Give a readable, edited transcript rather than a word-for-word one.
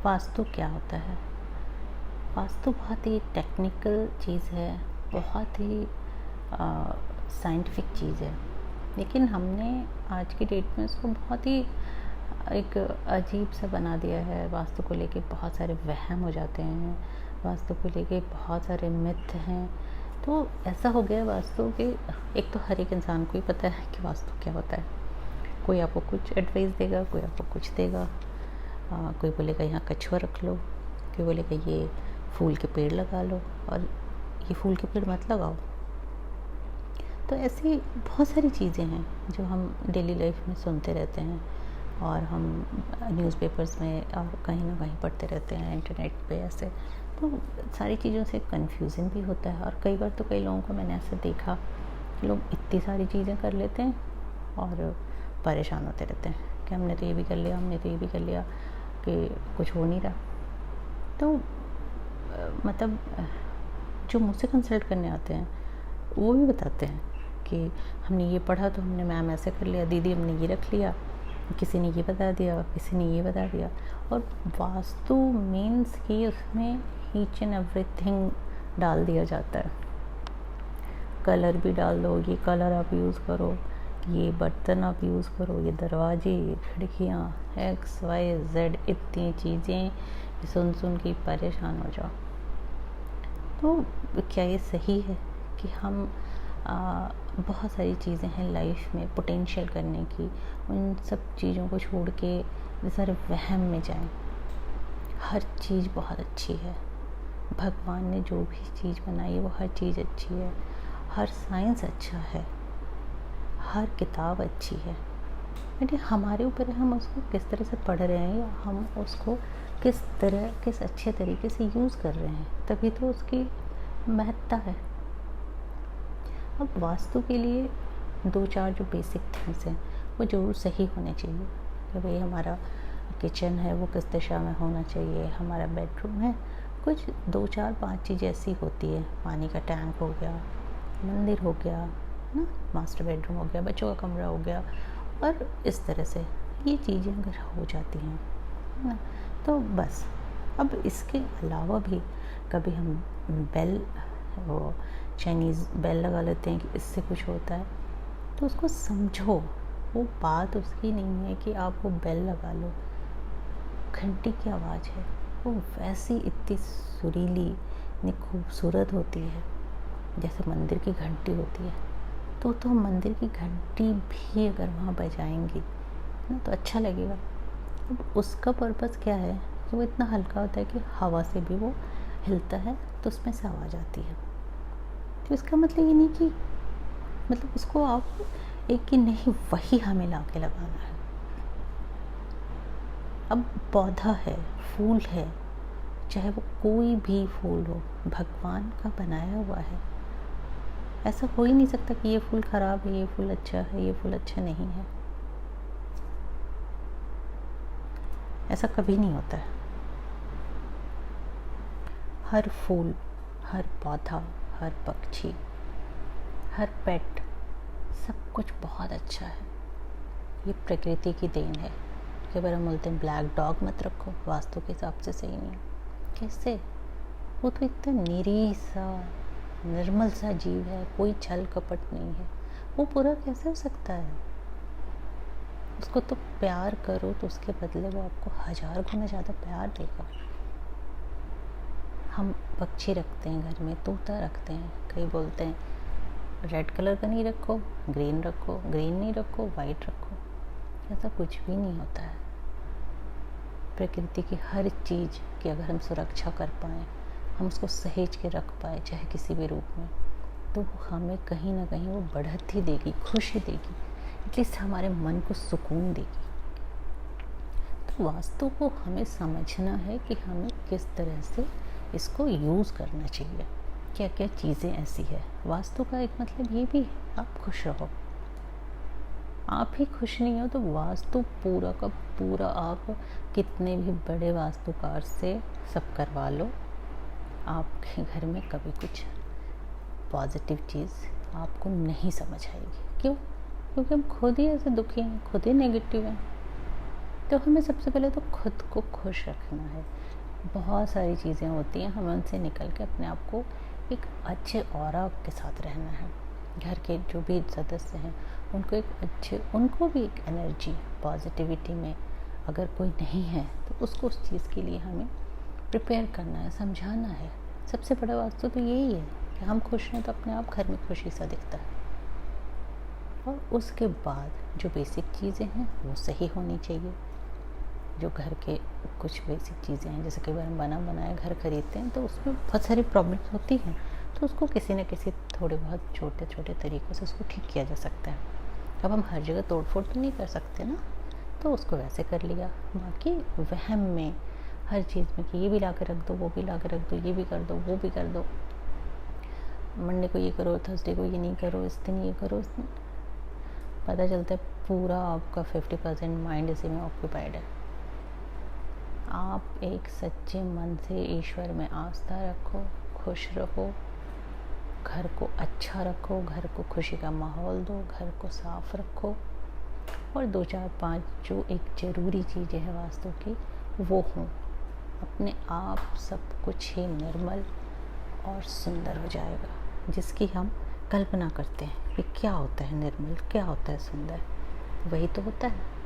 वास्तु क्या होता है? वास्तु बहुत ही टेक्निकल चीज़ है, बहुत ही साइंटिफिक चीज़ है, लेकिन हमने आज की डेट में उसको बहुत ही एक अजीब सा बना दिया है। वास्तु को लेके बहुत सारे वहम हो जाते हैं, वास्तु को लेके बहुत सारे मिथ हैं। तो ऐसा हो गया वास्तु कि एक तो हर एक इंसान को ही पता है कि वास्तु क्या होता है। कोई आपको कुछ एडवाइस देगा, कोई आपको कुछ देगा। कोई बोलेगा यहाँ कछुआ रख लो, कोई बोलेगा ये फूल के पेड़ लगा लो और ये फूल के पेड़ मत लगाओ। तो ऐसी बहुत सारी चीज़ें हैं जो हम डेली लाइफ में सुनते रहते हैं और हम न्यूज़पेपर्स में और कहीं ना कहीं पढ़ते रहते हैं, इंटरनेट पे ऐसे। तो सारी चीज़ों से कन्फ्यूज़न भी होता है और कई बार तो कई लोगों को मैंने ऐसे देखा, लोग इतनी सारी चीज़ें कर लेते हैं और परेशान होते रहते हैं कि हमने तो ये भी कर लिया, हमने तो ये भी कर लिया, कि कुछ हो नहीं रहा। तो मतलब जो मुझसे कंसल्ट करने आते हैं वो भी बताते हैं कि हमने ये पढ़ा तो हमने मैम ऐसे कर लिया, दीदी हमने ये रख लिया, किसी ने ये बता दिया, किसी ने ये बता दिया। और वास्तु मीन्स कि उसमें ईच एंड एवरीथिंग डाल दिया जाता है। कलर भी डाल दो, ये कलर आप यूज़ करो, ये बर्तन आप यूज़ करो, ये दरवाजे, ये खिड़कियाँ, XYZ इतनी चीज़ें सुन के परेशान हो जाओ। तो क्या ये सही है कि हम बहुत सारी चीज़ें हैं लाइफ में पोटेंशियल करने की, उन सब चीज़ों को छोड़ के सारे वहम में जाएं? हर चीज़ बहुत अच्छी है, भगवान ने जो भी चीज़ बनाई है वो हर चीज़ अच्छी है, हर साइंस अच्छा है, हर किताब अच्छी है। लेकिन हमारे ऊपर है हम उसको किस तरह से पढ़ रहे हैं या हम उसको किस अच्छे तरीके से यूज़ कर रहे हैं, तभी तो उसकी महत्ता है। अब वास्तु के लिए 2-4 जो बेसिक थिंग्स हैं वो ज़रूर सही होने चाहिए कि भाई हमारा किचन है वो किस दिशा में होना चाहिए, हमारा बेडरूम है, कुछ 2-4-5 चीज़ें ऐसी होती है। पानी का टैंक हो गया, मंदिर हो गया ना, मास्टर बेडरूम हो गया, बच्चों का कमरा हो गया, और इस तरह से ये चीज़ें अगर हो जाती हैं ना तो बस। अब इसके अलावा भी कभी हम बेल, वो चाइनीज़ बेल लगा लेते हैं कि इससे कुछ होता है, तो उसको समझो। वो बात उसकी नहीं है कि आप वो बेल लगा लो, घंटी की आवाज़ है वो वैसी इतनी सुरीली, इतनी खूबसूरत होती है जैसे मंदिर की घंटी होती है। तो मंदिर की घंटी भी अगर वहाँ बजाएंगी ना तो अच्छा लगेगा। अब उसका पर्पस क्या है कि वो इतना हल्का होता है कि हवा से भी वो हिलता है तो उसमें से आवाज़ आती है। तो इसका मतलब ये नहीं कि मतलब उसको आप एक कि नहीं वही हमें ला के लगाना है। अब पौधा है, फूल है, चाहे वो कोई भी फूल हो, भगवान का बनाया हुआ है। ऐसा हो ही नहीं सकता कि ये फूल ख़राब है, ये फूल अच्छा है, ये फूल अच्छा नहीं है। ऐसा कभी नहीं होता है। हर फूल, हर पौधा, हर पक्षी, हर पेट, सब कुछ बहुत अच्छा है। ये प्रकृति की देन है। कई बार हम बोलते हैं ब्लैक डॉग मत रखो, वास्तु के हिसाब से सही नहीं। कैसे? वो तो इतना निरीह सा, निर्मल सा जीव है, कोई छल कपट नहीं है, वो पूरा कैसे हो सकता है? उसको तो प्यार करो तो उसके बदले वो आपको 1000 गुना ज़्यादा प्यार देगा। हम पक्षी रखते हैं घर में, तोता रखते हैं, कई बोलते हैं रेड कलर का नहीं रखो, ग्रीन रखो, ग्रीन नहीं रखो, वाइट रखो। ऐसा कुछ भी नहीं होता है। प्रकृति की हर चीज़ की अगर हम सुरक्षा कर पाएँ, हम उसको सहेज के रख पाए चाहे किसी भी रूप में, तो वो हमें कहीं ना कहीं वो बढ़त ही देगी, खुशी देगी, एटलीस्ट हमारे मन को सुकून देगी। तो वास्तु को हमें समझना है कि हमें किस तरह से इसको यूज़ करना चाहिए, क्या क्या चीज़ें ऐसी है। वास्तु का एक मतलब ये भी है आप खुश रहो। आप ही खुश नहीं हो तो वास्तु पूरा का पूरा आप कितने भी बड़े वास्तुकार से सब करवा लो, आपके घर में कभी कुछ पॉजिटिव चीज़ आपको नहीं समझ आएगी। क्यों? क्योंकि हम खुद ही ऐसे दुखी हैं, खुद ही नेगेटिव हैं। तो हमें सबसे पहले तो खुद को खुश रखना है। बहुत सारी चीज़ें होती हैं, हमें उनसे निकल के अपने आप को एक अच्छे ऑरा के साथ रहना है। घर के जो भी सदस्य हैं उनको भी एक एनर्जी पॉजिटिविटी में अगर कोई नहीं है तो उसको उस चीज़ के लिए हमें प्रिपेयर करना है, समझाना है। सबसे बड़ा बात तो यही है कि हम खुश हैं तो अपने आप घर में खुशी सा दिखता है। और उसके बाद जो बेसिक चीज़ें हैं वो सही होनी चाहिए। जो घर के कुछ बेसिक चीज़ें हैं, जैसे कई बार हम बना बनाया घर खरीदते हैं तो उसमें बहुत सारी प्रॉब्लम्स होती हैं, तो उसको किसी न किसी थोड़े बहुत छोटे छोटे तरीक़ों से उसको ठीक किया जा सकता है। अब हम हर जगह तोड़ फोड़ तो नहीं कर सकते ना, तो उसको वैसे कर लिया। बाकी वहम में हर चीज़ में कि ये भी ला के रख दो, वो भी ला के रख दो, ये भी कर दो, वो भी कर दो, मंडे को ये करो, थर्सडे को ये नहीं करो, इस दिन ये करो, पता चलता है पूरा आपका 50% माइंड इसी में ऑक्यूपाइड है। आप एक सच्चे मन से ईश्वर में आस्था रखो, खुश रहो, घर को अच्छा रखो, घर को खुशी का माहौल दो, घर को साफ रखो, और 2 4 5 जो एक ज़रूरी चीज़ें हैं वास्तु की वो हों। अपने आप सब कुछ ही निर्मल और सुंदर हो जाएगा, जिसकी हम कल्पना करते हैं कि क्या होता है निर्मल, क्या होता है सुंदर, वही तो होता है।